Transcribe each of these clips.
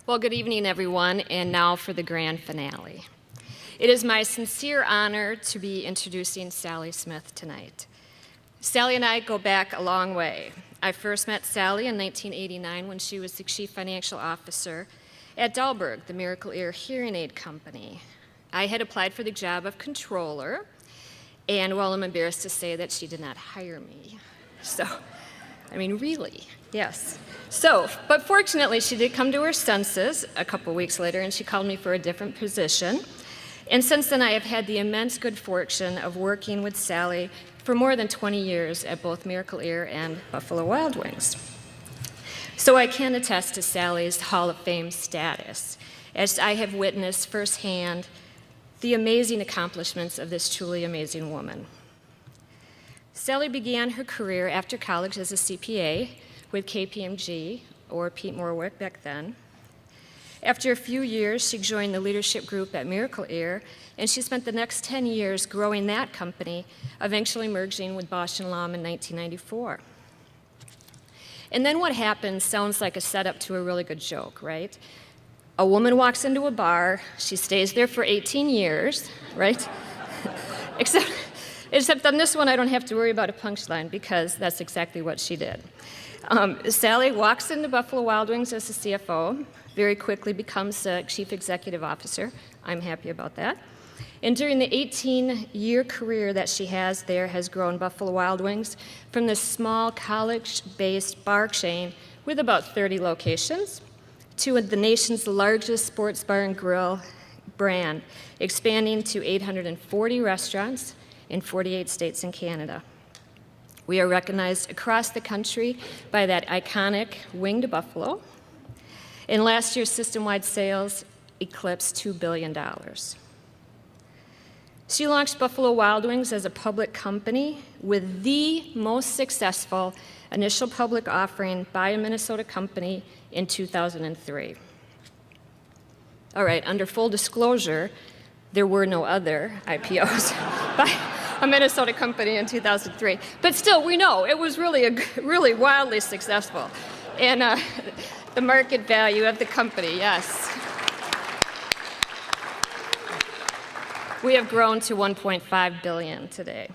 Well, good evening, everyone, and now for the grand finale. It is my sincere honor to be introducing Sally Smith tonight. Sally and I go back a long way. I first met Sally in 1989 when she was the chief financial officer at Dahlberg, the Miracle Ear hearing aid company. I had applied for the job of controller, and well, I'm embarrassed to say that she did not hire me. Really, yes. But fortunately, she did come to her senses a couple weeks later, and she called me for a different position. And since then, I have had the immense good fortune of working with Sally for more than 20 years at both Miracle Ear and Buffalo Wild Wings. So I can attest to Sally's Hall of Fame status, as I have witnessed firsthand the amazing accomplishments of this truly amazing woman. Sally began her career after college as a CPA with KPMG, or Pete Morwick back then. After a few years, she joined the leadership group at Miracle Ear, and she spent the next 10 years growing that company, eventually merging with Bausch & Lomb in 1994. And then what happened sounds like a setup to a really good joke, right? A woman walks into a bar, she stays there for 18 years, right? Except on this one, I don't have to worry about a punchline because that's exactly what she did. Sally walks into Buffalo Wild Wings as a CFO, very quickly becomes a chief executive officer. I'm happy about that. And during the 18-year career that she has there, has grown Buffalo Wild Wings from this small college-based bar chain with about 30 locations to the nation's largest sports bar and grill brand, expanding to 840 restaurants in 48 states and Canada. We are recognized across the country by that iconic winged buffalo. And last year's system-wide sales eclipsed $2 billion. She launched Buffalo Wild Wings as a public company with the most successful initial public offering by a Minnesota company in 2003. All right, under full disclosure, there were no other IPOs by a Minnesota company in 2003. But still, we know it was really wildly successful. And the market value of the company, yes. We have grown to $1.5 billion today.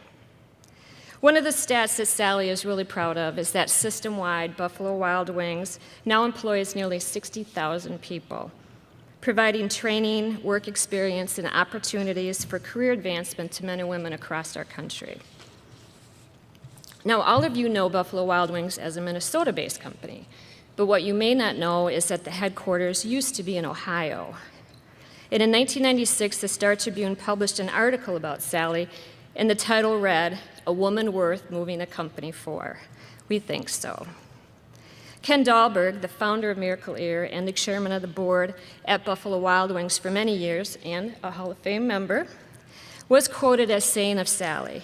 One of the stats that Sally is really proud of is that system-wide Buffalo Wild Wings now employs nearly 60,000 people, providing training, work experience, and opportunities for career advancement to men and women across our country. Now, all of you know Buffalo Wild Wings as a Minnesota-based company, but what you may not know is that the headquarters used to be in Ohio. And in 1996, the Star Tribune published an article about Sally, and the title read, "A Woman Worth Moving a Company For." We think so. Ken Dahlberg, the founder of Miracle Ear and the chairman of the board at Buffalo Wild Wings for many years and a Hall of Fame member, was quoted as saying of Sally,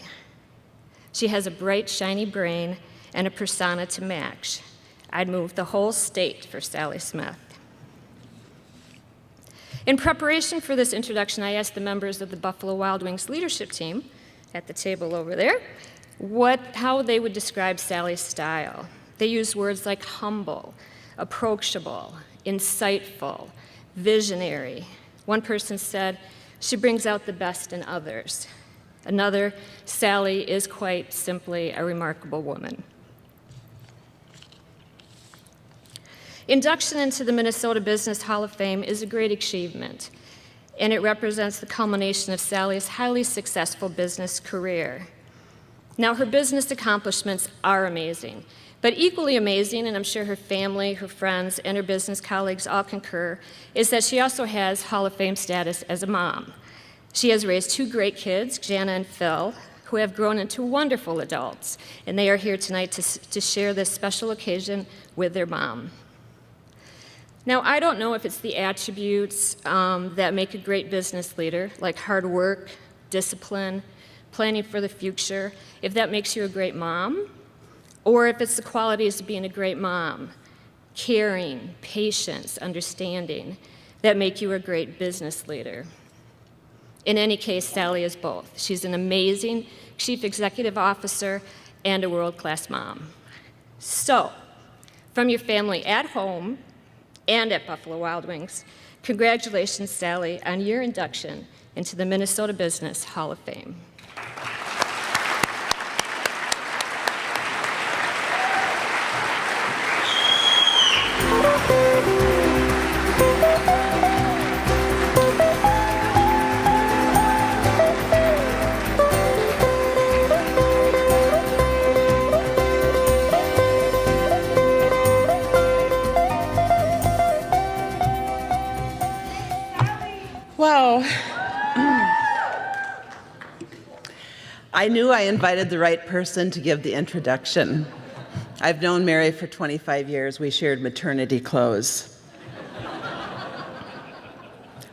"She has a bright, shiny brain and a persona to match. I'd move the whole state for Sally Smith." In preparation for this introduction, I asked the members of the Buffalo Wild Wings leadership team at the table over there how they would describe Sally's style. They used words like humble, approachable, insightful, visionary. One person said, "She brings out the best in others." Another, "Sally is quite simply a remarkable woman." Induction into the Minnesota Business Hall of Fame is a great achievement, and it represents the culmination of Sally's highly successful business career. Now, her business accomplishments are amazing, but equally amazing, and I'm sure her family, her friends, and her business colleagues all concur, is that she also has Hall of Fame status as a mom. She has raised two great kids, Jana and Phil, who have grown into wonderful adults, and they are here tonight to share this special occasion with their mom. Now, I don't know if it's the attributes that make a great business leader, like hard work, discipline, planning for the future, if that makes you a great mom, or if it's the qualities of being a great mom, caring, patience, understanding, that make you a great business leader. In any case, Sally is both. She's an amazing chief executive officer and a world-class mom. So, from your family at home and at Buffalo Wild Wings. Congratulations, Sally, on your induction into the Minnesota Business Hall of Fame. Wow. I knew I invited the right person to give the introduction. I've known Mary for 25 years. We shared maternity clothes.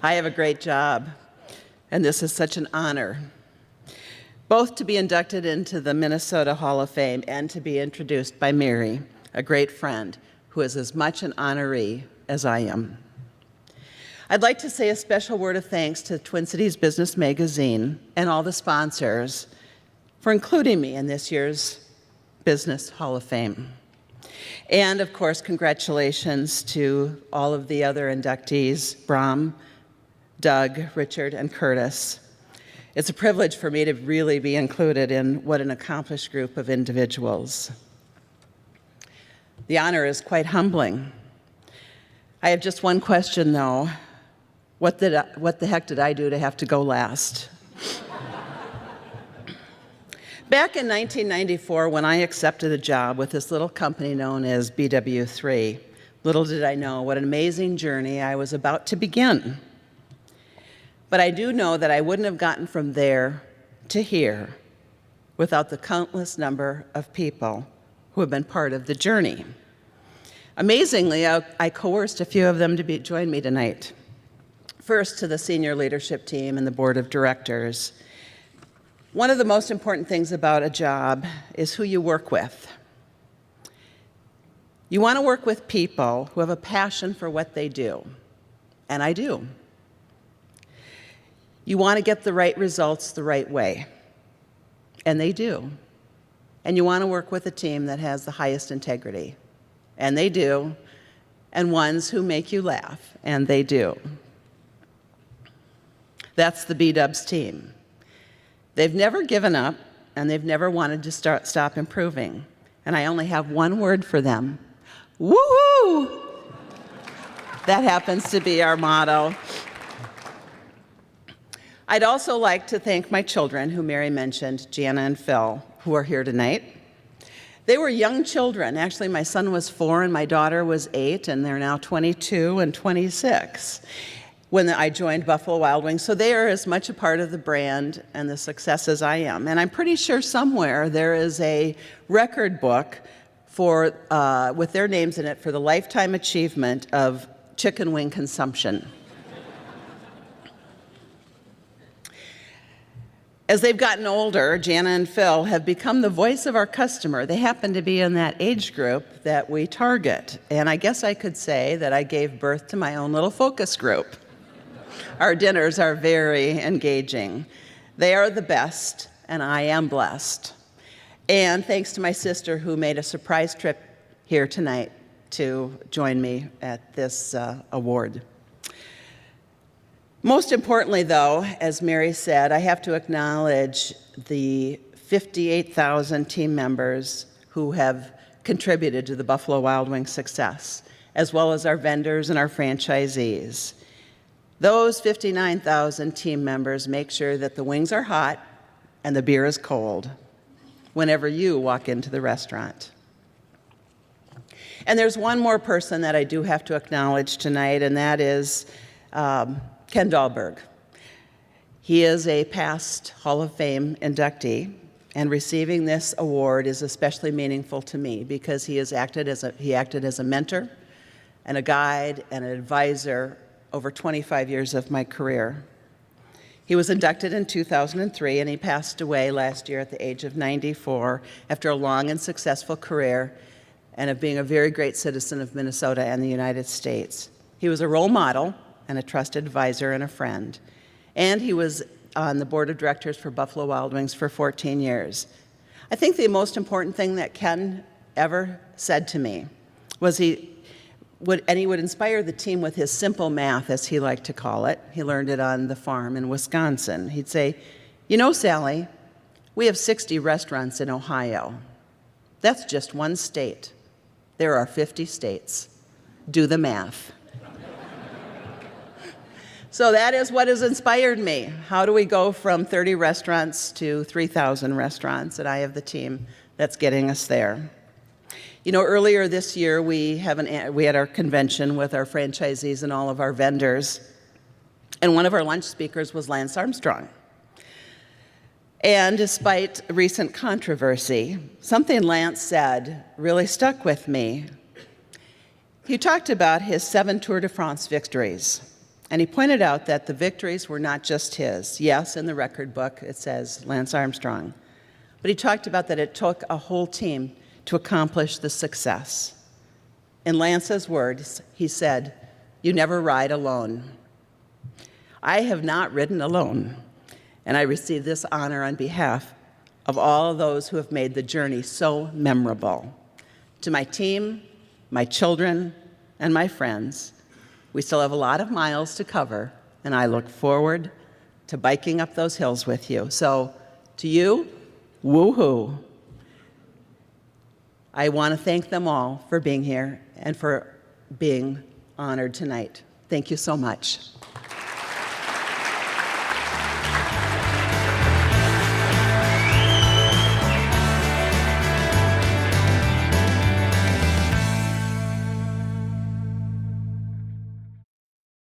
I have a great job, and this is such an honor, both to be inducted into the Minnesota Hall of Fame and to be introduced by Mary, a great friend who is as much an honoree as I am. I'd like to say a special word of thanks to Twin Cities Business Magazine and all the sponsors for including me in this year's Business Hall of Fame. And of course, congratulations to all of the other inductees, Bram, Doug, Richard, and Curtis. It's a privilege for me to really be included in what an accomplished group of individuals. The honor is quite humbling. I have just one question, though. What the heck did I do to have to go last? Back in 1994, when I accepted a job with this little company known as BW3, little did I know what an amazing journey I was about to begin. But I do know that I wouldn't have gotten from there to here without the countless number of people who have been part of the journey. Amazingly, I coerced a few of them to join me tonight. First, to the senior leadership team and the board of directors. One of the most important things about a job is who you work with. You want to work with people who have a passion for what they do, and I do. You want to get the right results the right way, and they do. And you want to work with a team that has the highest integrity, and they do, and ones who make you laugh, and they do. That's the B-Dubs team. They've never given up, and they've never wanted to stop improving. And I only have one word for them. Woo-hoo! That happens to be our motto. I'd also like to thank my children, who Mary mentioned, Jana and Phil, who are here tonight. They were young children. Actually, my son was 4 and my daughter was 8, and they're now 22 and 26. When I joined Buffalo Wild Wings, so they are as much a part of the brand and the success as I am. And I'm pretty sure somewhere there is a record book with their names in it for the lifetime achievement of chicken wing consumption. As they've gotten older, Jana and Phil have become the voice of our customer. They happen to be in that age group that we target. And I guess I could say that I gave birth to my own little focus group. Our dinners are very engaging. They are the best, and I am blessed. And thanks to my sister, who made a surprise trip here tonight to join me at this award. Most importantly, though, as Mary said, I have to acknowledge the 58,000 team members who have contributed to the Buffalo Wild Wings success, as well as our vendors and our franchisees. Those 59,000 team members make sure that the wings are hot and the beer is cold whenever you walk into the restaurant. And there's one more person that I do have to acknowledge tonight, and that is Ken Dahlberg. He is a past Hall of Fame inductee, and receiving this award is especially meaningful to me because he acted as a mentor and a guide and an advisor over 25 years of my career. He was inducted in 2003, and he passed away last year at the age of 94 after a long and successful career and of being a very great citizen of Minnesota and the United States. He was a role model and a trusted advisor and a friend. And he was on the board of directors for Buffalo Wild Wings for 14 years. I think the most important thing that Ken ever said to me was he would inspire the team with his simple math, as he liked to call it. He learned it on the farm in Wisconsin. He'd say, "You know, Sally, we have 60 restaurants in Ohio. That's just one state. There are 50 states. Do the math." So that is what has inspired me. How do we go from 30 restaurants to 3,000 restaurants? And I have the team that's getting us there. You know, earlier this year, we had our convention with our franchisees and all of our vendors, and one of our lunch speakers was Lance Armstrong. And despite recent controversy, something Lance said really stuck with me. He talked about his 7 Tour de France victories, and he pointed out that the victories were not just his. Yes, in the record book it says Lance Armstrong, but he talked about that it took a whole team to accomplish the success. In Lance's words, he said, "You never ride alone." I have not ridden alone, and I receive this honor on behalf of all of those who have made the journey so memorable. To my team, my children, and my friends, we still have a lot of miles to cover, and I look forward to biking up those hills with you. So, to you, woo-hoo. I want to thank them all for being here and for being honored tonight. Thank you so much.